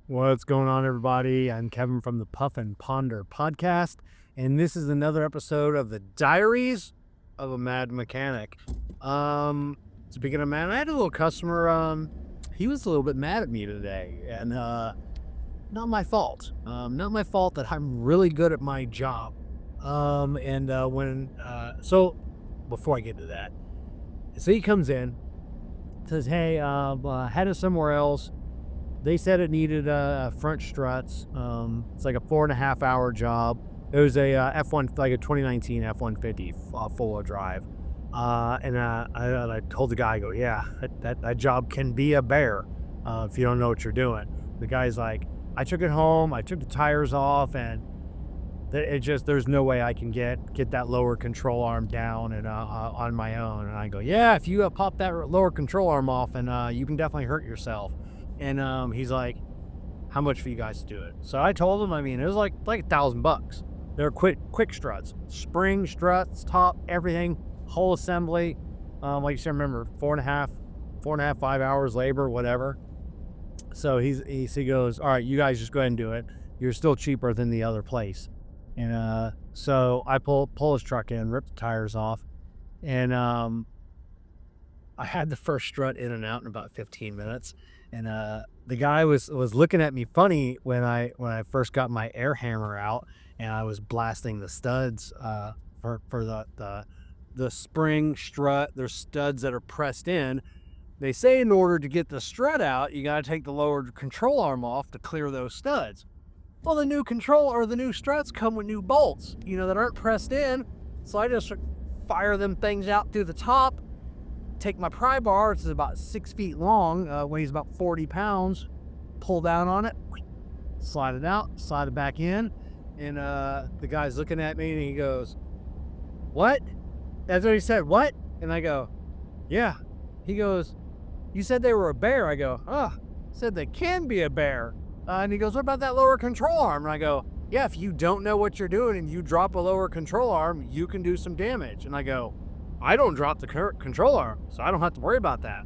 What's going on, everybody? I'm Kevin from the Puff and Ponder podcast, and this is another episode of the Diaries of a Mad Mechanic. Speaking of mad, I had a little customer. He was a little bit mad at me today, and not my fault. Not my fault that I'm really good at my job. So before I get to that, so he comes in, says, "Hey, headed somewhere else. They said it needed front struts. It's like a 4.5 hour job. It was a F1, like a 2019 F-150 full-wheel drive. I told the guy, I go, yeah, that job can be a bear if you don't know what you're doing. The guy's like, I took it home, I took the tires off, and there's no way I can get that lower control arm down and on my own. And I go, yeah, if you pop that lower control arm off, and you can definitely hurt yourself. And he's like, how much for you guys to do it? So I told him, it was like $1,000. They're quick struts, spring struts, top, everything, whole assembly. Like you said, remember, 4.5, 5 hours labor, whatever. So he goes, all right, you guys just go ahead and do it. You're still cheaper than the other place. And so I pull his truck in, rip the tires off, and I had the first strut in and out in about 15 minutes. And the guy was looking at me funny when I first got my air hammer out and I was blasting the studs for the spring strut. There's studs that are pressed in. They say in order to get the strut out, you got to take the lower control arm off to clear those studs. Well, the new struts come with new bolts, that aren't pressed in. So I just fire them things out through the top. Take my pry bar, which is about 6 feet long, weighs about 40 pounds, pull down on it, slide it out, slide it back in, and the guy's looking at me and he goes, what? That's what he said, what? And I go, yeah. He goes, you said they were a bear. I go, said they can be a bear. And he goes, what about that lower control arm? And I go, yeah, if you don't know what you're doing and you drop a lower control arm, you can do some damage. And I go, I don't drop the control arm, so I don't have to worry about that.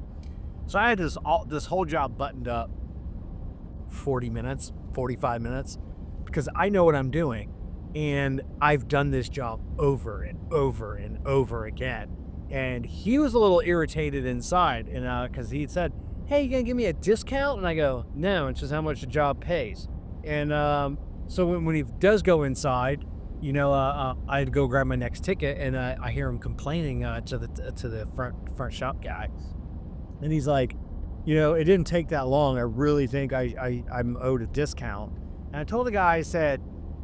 So I had this whole job buttoned up 40 minutes, 45 minutes, because I know what I'm doing. And I've done this job over and over and over again. And he was a little irritated inside, and because he said, hey, you gonna give me a discount? And I go, no, it's just how much the job pays. And so when he does go inside, I'd go grab my next ticket, and I hear him complaining to the front shop guy, and he's like, it didn't take that long. I really think I'm owed a discount. And I told the guy, I said,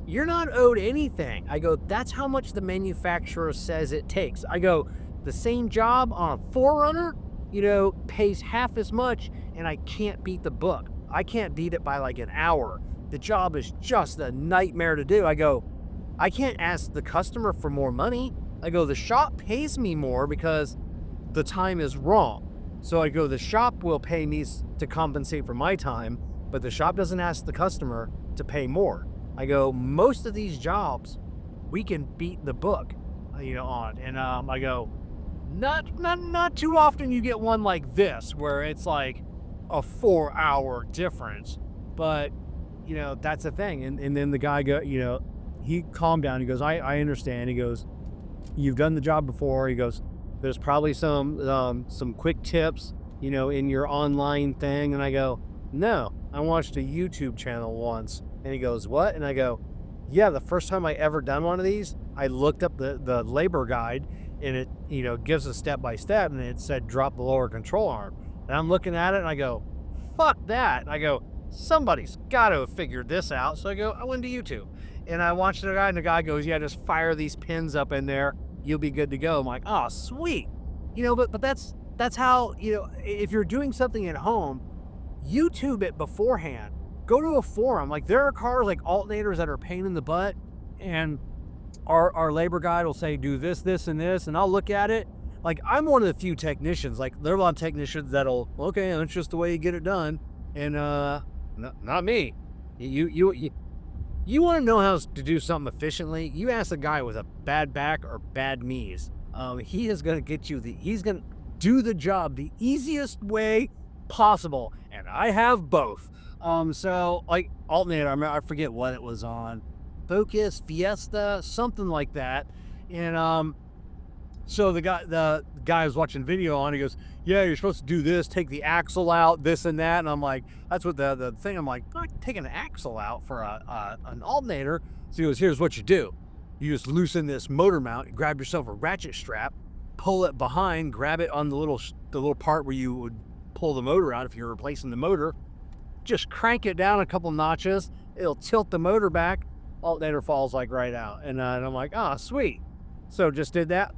you're not owed anything. I go, that's how much the manufacturer says it takes. I go, the same job on a 4Runner, pays half as much, and I can't beat the book. I can't beat it by like an hour. The job is just a nightmare to do. I go, I can't ask the customer for more money. I go, the shop pays me more because the time is wrong. So I go, the shop will pay me to compensate for my time, but the shop doesn't ask the customer to pay more. I go, most of these jobs, we can beat the book, on. And I go, not too often you get one like this where it's like a 4-hour difference, but that's the thing. And then the guy he calmed down. He goes, I understand. He goes, you've done the job before. He goes, there's probably some quick tips, in your online thing. And I go, no, I watched a YouTube channel once. And he goes, what? And I go, yeah, the first time I ever done one of these, I looked up the labor guide, and it, gives a step-by-step, and it said drop the lower control arm. And I'm looking at it, and I go, fuck that. And I go, somebody's got to have figured this out. So I went to YouTube. And I watched the guy, and the guy goes, yeah, just fire these pins up in there. You'll be good to go. I'm like, oh, sweet. But that's how, if you're doing something at home, YouTube it beforehand. Go to a forum. Like, there are cars like alternators that are a pain in the butt, and our labor guide will say, do this, this, and this, and I'll look at it. Like, I'm one of the few technicians. Like, there are a lot of technicians that'll, okay, that's just the way you get it done. And not me. You want to know how to do something efficiently? You ask a guy with a bad back or bad knees. He is going to get you he's going to do the job the easiest way possible. And I have both. So like alternator, I forget what it was on, Focus, Fiesta, something like that. And so the guy was watching video on. He goes, "Yeah, you're supposed to do this, take the axle out, this and that." And I'm like, "That's what the thing." I'm like, "I'm not taking an axle out for an alternator." So he goes, "Here's what you do: you just loosen this motor mount, you grab yourself a ratchet strap, pull it behind, grab it on the little part where you would pull the motor out if you're replacing the motor. Just crank it down a couple notches. It'll tilt the motor back. Alternator falls like right out." And I'm like, "Ah, sweet." So just did that.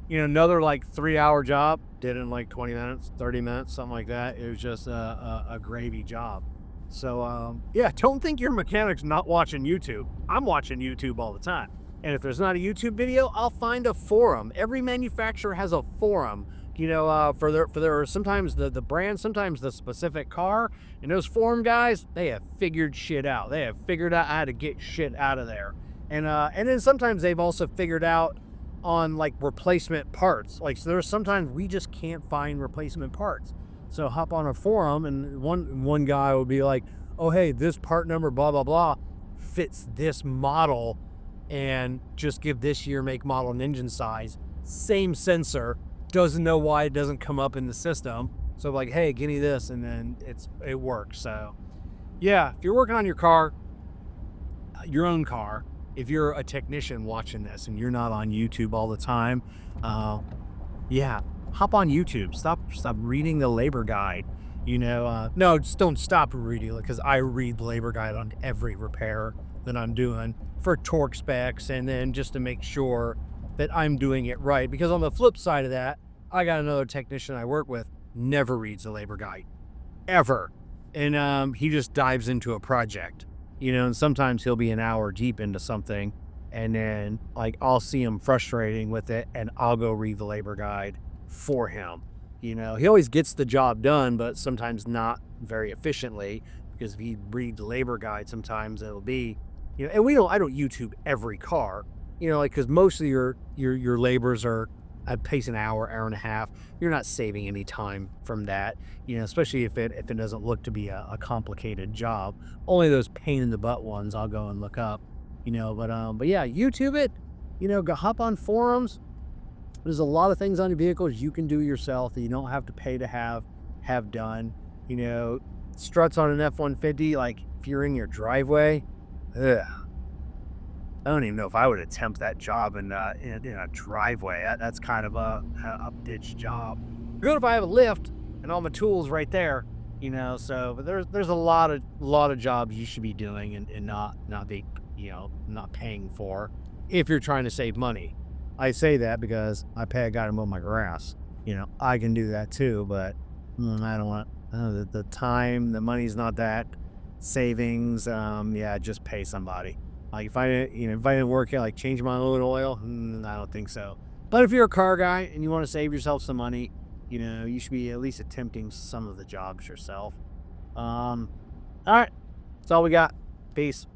Another like 3-hour job, did it in like 20 minutes, 30 minutes, something like that. It was just a gravy job. So, yeah, don't think your mechanic's not watching YouTube. I'm watching YouTube all the time. And if there's not a YouTube video, I'll find a forum. Every manufacturer has a forum, for their sometimes the brand, sometimes the specific car. And those forum guys, they have figured shit out. They have figured out how to get shit out of there. And then sometimes they've also figured out on like replacement parts. Like, so there's sometimes we just can't find replacement parts. So hop on a forum and one guy will be like, "Oh, hey, this part number, blah, blah, blah, fits this model, and just give this year, make, model, and engine size. Same sensor, doesn't know why it doesn't come up in the system." So like, "Hey, give me this," and then it works. So yeah, if you're working on your own car, if you're a technician watching this and you're not on YouTube all the time, yeah, hop on YouTube. Stop reading the labor guide. No, just don't stop reading it, because I read the labor guide on every repair that I'm doing for torque specs, and then just to make sure that I'm doing it right. Because on the flip side of that, I got another technician I work with, never reads the labor guide ever, and he just dives into a project. And sometimes he'll be an hour deep into something, and then like I'll see him frustrating with it, and I'll go read the labor guide for him. He always gets the job done, but sometimes not very efficiently, because if he reads the labor guide, sometimes it'll be, and I don't YouTube every car, like, because most of your labors are at pace an hour and a half. You're not saving any time from that, especially if it doesn't look to be a complicated job. Only those pain in the butt ones I'll go and look up, but yeah, YouTube it, go hop on forums. There's a lot of things on your vehicles you can do yourself that you don't have to pay to have done. Struts on an F-150, like if you're in your driveway, ugh, I don't even know if I would attempt that job in a driveway. That's kind of a bitch job. Good if I have a lift and all my tools right there, So, but there's a lot of jobs you should be doing, and not be not paying for, if you're trying to save money. I say that because I pay a guy to mow my grass. I can do that too, but I don't want the time, the money's not that savings. Yeah, just pay somebody. Like if I didn't work out, like change my oil, I don't think so. But if you're a car guy and you want to save yourself some money, you should be at least attempting some of the jobs yourself. All right, that's all we got. Peace.